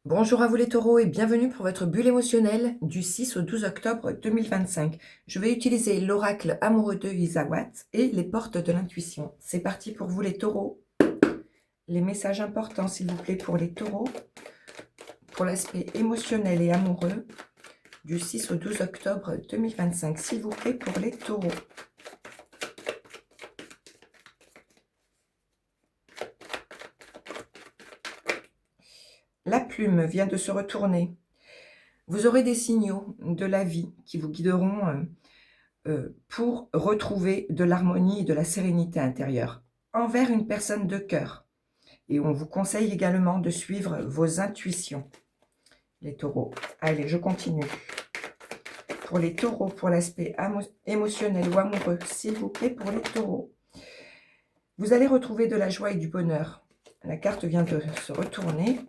Bonjour à vous les taureaux et bienvenue pour votre bulle émotionnelle du 6 au 12 octobre 2025. Je vais utiliser l'oracle amoureux de Isawat et les portes de l'intuition. C'est parti pour vous les taureaux. Les messages importants s'il vous plaît pour les taureaux, pour l'aspect émotionnel et amoureux du 6 au 12 octobre 2025. S'il vous plaît pour les taureaux. La plume vient de se retourner. Vous aurez des signaux de la vie qui vous guideront pour retrouver de l'harmonie et de la sérénité intérieure envers une personne de cœur. Et on vous conseille également de suivre vos intuitions, les taureaux. Allez, je continue. Pour les taureaux, pour l'aspect émotionnel ou amoureux, s'il vous plaît, pour les taureaux. Vous allez retrouver de la joie et du bonheur. La carte vient de se retourner.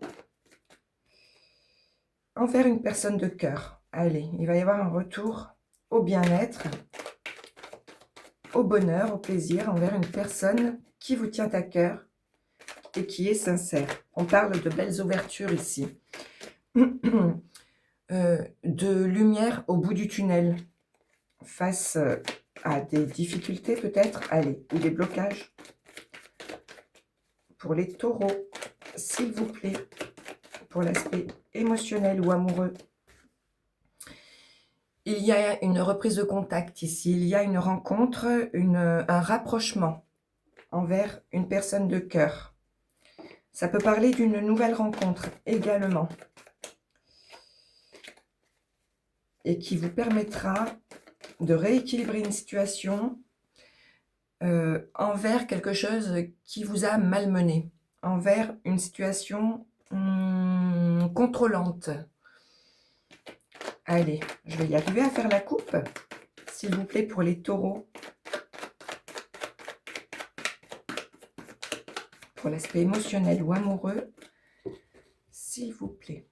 Envers une personne de cœur. Allez, il va y avoir un retour au bien-être, au bonheur, au plaisir envers une personne qui vous tient à cœur et qui est sincère. On parle de belles ouvertures ici. De lumière au bout du tunnel. Face à des difficultés peut-être, allez, ou des blocages. Pour les taureaux, s'il vous plaît, pour l'aspect émotionnel ou amoureux. Il y a une reprise de contact ici, il y a une rencontre, un rapprochement envers une personne de cœur. Ça peut parler d'une nouvelle rencontre également. Et qui vous permettra de rééquilibrer une situation envers quelque chose qui vous a malmené, envers une situation contrôlante. Allez, je vais y arriver à faire la coupe, s'il vous plaît, pour les taureaux. Pour l'aspect émotionnel ou amoureux, s'il vous plaît.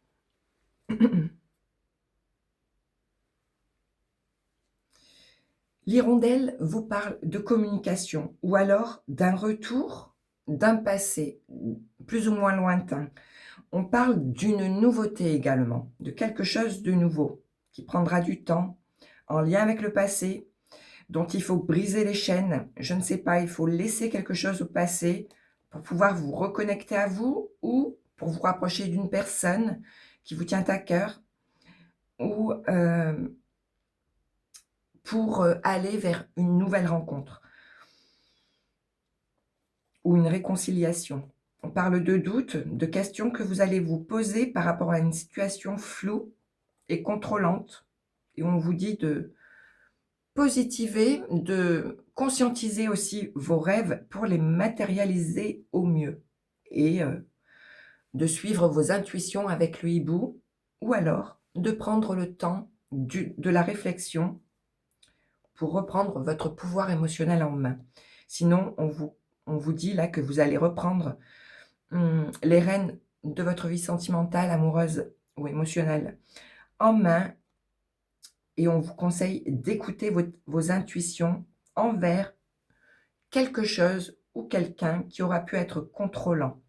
L'hirondelle vous parle de communication ou alors d'un retour d'un passé plus ou moins lointain. On parle d'une nouveauté également, de quelque chose de nouveau qui prendra du temps, en lien avec le passé, dont il faut briser les chaînes. Je ne sais pas, il faut laisser quelque chose au passé pour pouvoir vous reconnecter à vous ou pour vous rapprocher d'une personne qui vous tient à cœur ou pour aller vers une nouvelle rencontre ou une réconciliation. On parle de doutes, de questions que vous allez vous poser par rapport à une situation floue et contrôlante. Et on vous dit de positiver, de conscientiser aussi vos rêves pour les matérialiser au mieux. Et de suivre vos intuitions avec le hibou, ou alors de prendre le temps de la réflexion pour reprendre votre pouvoir émotionnel en main. Sinon, on vous dit là que vous allez reprendre les rênes de votre vie sentimentale, amoureuse ou émotionnelle en main, et on vous conseille d'écouter vos intuitions envers quelque chose ou quelqu'un qui aura pu être contrôlant.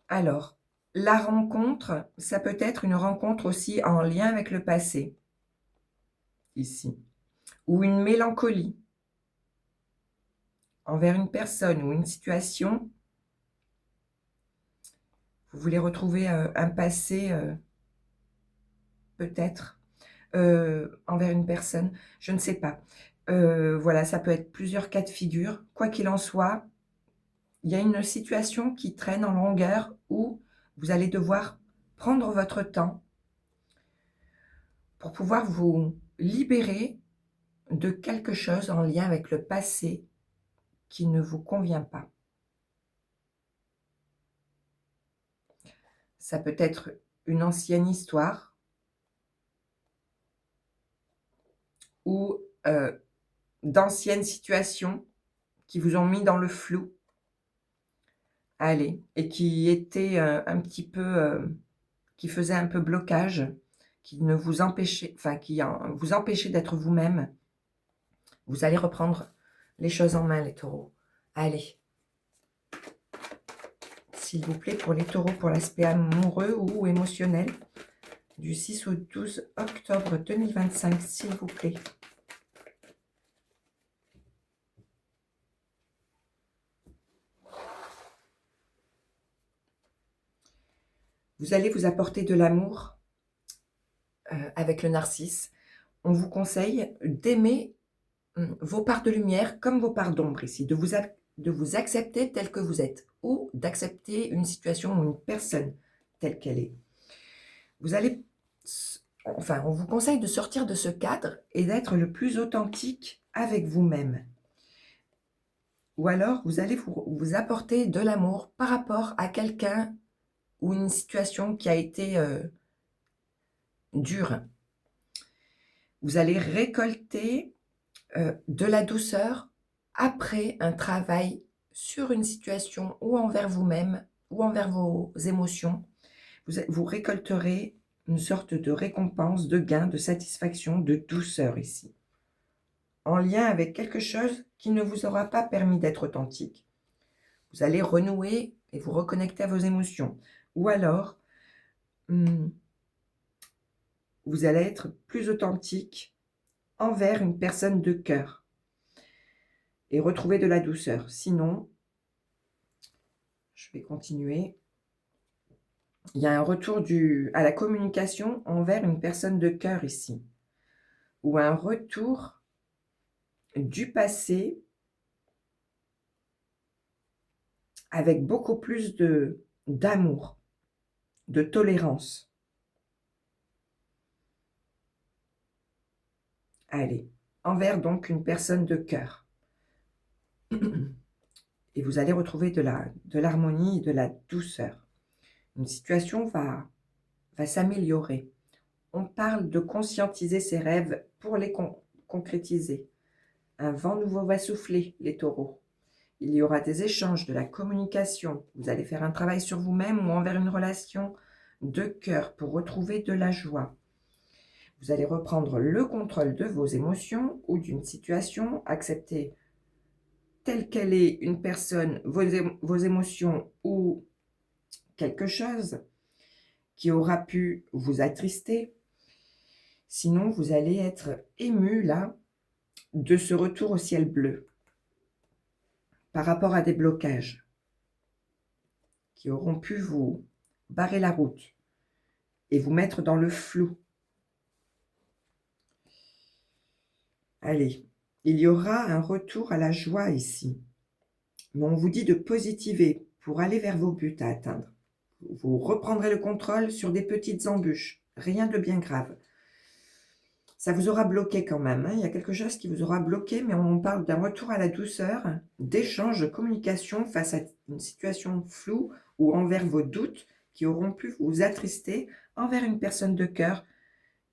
Alors, la rencontre, ça peut être une rencontre aussi en lien avec le passé, ici, ou une mélancolie envers une personne ou une situation. Vous voulez retrouver un passé peut-être envers une personne, je ne sais pas. Voilà, ça peut être plusieurs cas de figure. Quoi qu'il en soit, il y a une situation qui traîne en longueur où vous allez devoir prendre votre temps pour pouvoir vous libérer de quelque chose en lien avec le passé qui ne vous convient pas. Ça peut être une ancienne histoire ou d'anciennes situations qui vous ont mis dans le flou. Allez, et qui étaient un petit peu, qui faisaient un peu blocage, qui ne vous empêchaient, enfin qui vous empêchaient d'être vous-même. Vous allez reprendre les choses en main, les taureaux. Allez. s'il vous plaît, pour les taureaux, pour l'aspect amoureux ou émotionnel, du 6 au 12 octobre 2025, s'il vous plaît. Vous allez vous apporter de l'amour avec le narcisse. On vous conseille d'aimer vos parts de lumière comme vos parts d'ombre ici, de vous accepter tel que vous êtes ou d'accepter une situation ou une personne telle qu'elle est. Vous allez, enfin, on vous conseille de sortir de ce cadre et d'être le plus authentique avec vous-même. Ou alors, vous allez vous apporter de l'amour par rapport à quelqu'un ou une situation qui a été dure. Vous allez récolter de la douceur après un travail sur une situation ou envers vous-même ou envers vos émotions. Vous récolterez une sorte de récompense, de gain, de satisfaction, de douceur ici, en lien avec quelque chose qui ne vous aura pas permis d'être authentique. Vous allez renouer et vous reconnecter à vos émotions. Ou alors, vous allez être plus authentique envers une personne de cœur et retrouver de la douceur. Sinon, je vais continuer. Il y a un retour à la communication envers une personne de cœur ici, ou un retour du passé avec beaucoup plus d'amour, de tolérance. Allez, envers donc une personne de cœur. Et vous allez retrouver de l'harmonie et de la douceur. Une situation va s'améliorer. On parle de conscientiser ses rêves pour les concrétiser. Un vent nouveau va souffler, les taureaux. Il y aura des échanges, de la communication. Vous allez faire un travail sur vous-même ou envers une relation de cœur pour retrouver de la joie. Vous allez reprendre le contrôle de vos émotions ou d'une situation, accepter telle qu'elle est une personne, vos émotions ou quelque chose qui aura pu vous attrister. Sinon, vous allez être ému là de ce retour au ciel bleu par rapport à des blocages qui auront pu vous barrer la route et vous mettre dans le flou. Allez, il y aura un retour à la joie ici. Mais on vous dit de positiver pour aller vers vos buts à atteindre. Vous reprendrez le contrôle sur des petites embûches. Rien de bien grave. Ça vous aura bloqué quand même. Il y a quelque chose qui vous aura bloqué, mais on parle d'un retour à la douceur, d'échange, de communication face à une situation floue ou envers vos doutes qui auront pu vous attrister envers une personne de cœur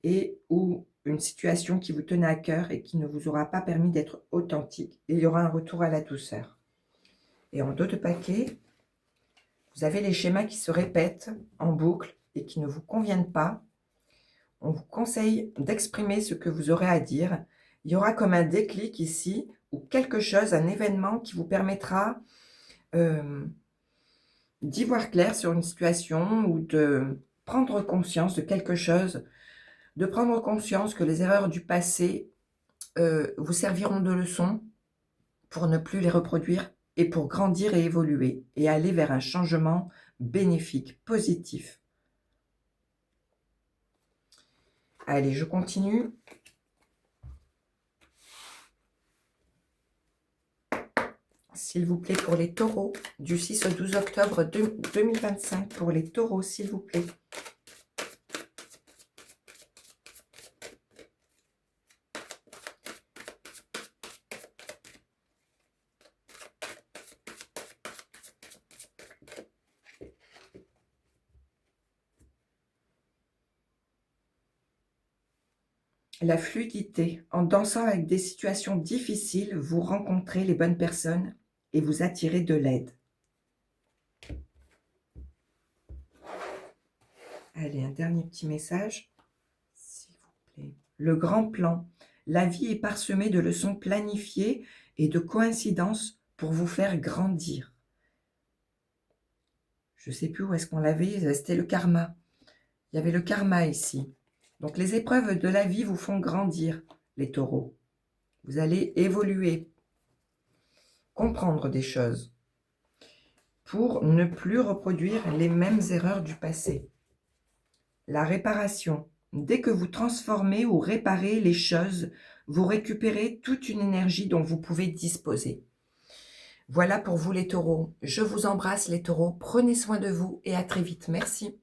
et ou une situation qui vous tenait à cœur et qui ne vous aura pas permis d'être authentique. Il y aura un retour à la douceur. Et en dos de paquet, vous avez les schémas qui se répètent en boucle et qui ne vous conviennent pas. On vous conseille d'exprimer ce que vous aurez à dire. Il y aura comme un déclic ici, ou quelque chose, un événement qui vous permettra d'y voir clair sur une situation ou de prendre conscience de quelque chose, de prendre conscience que les erreurs du passé vous serviront de leçon pour ne plus les reproduire et pour grandir et évoluer et aller vers un changement bénéfique, positif. Allez, je continue. S'il vous plaît, pour les taureaux, du 6 au 12 octobre 2025, pour les taureaux, s'il vous plaît. La fluidité. En dansant avec des situations difficiles, vous rencontrez les bonnes personnes et vous attirez de l'aide. Allez, un dernier petit message, s'il vous plaît. Le grand plan. La vie est parsemée de leçons planifiées et de coïncidences pour vous faire grandir. je ne sais plus où est-ce qu'on l'avait, c'était le karma. Il y avait le karma ici. Donc les épreuves de la vie vous font grandir, les taureaux. Vous allez évoluer, comprendre des choses pour ne plus reproduire les mêmes erreurs du passé. La réparation. Dès que vous transformez ou réparez les choses, vous récupérez toute une énergie dont vous pouvez disposer. Voilà pour vous les taureaux. Je vous embrasse les taureaux. Prenez soin de vous et à très vite. Merci.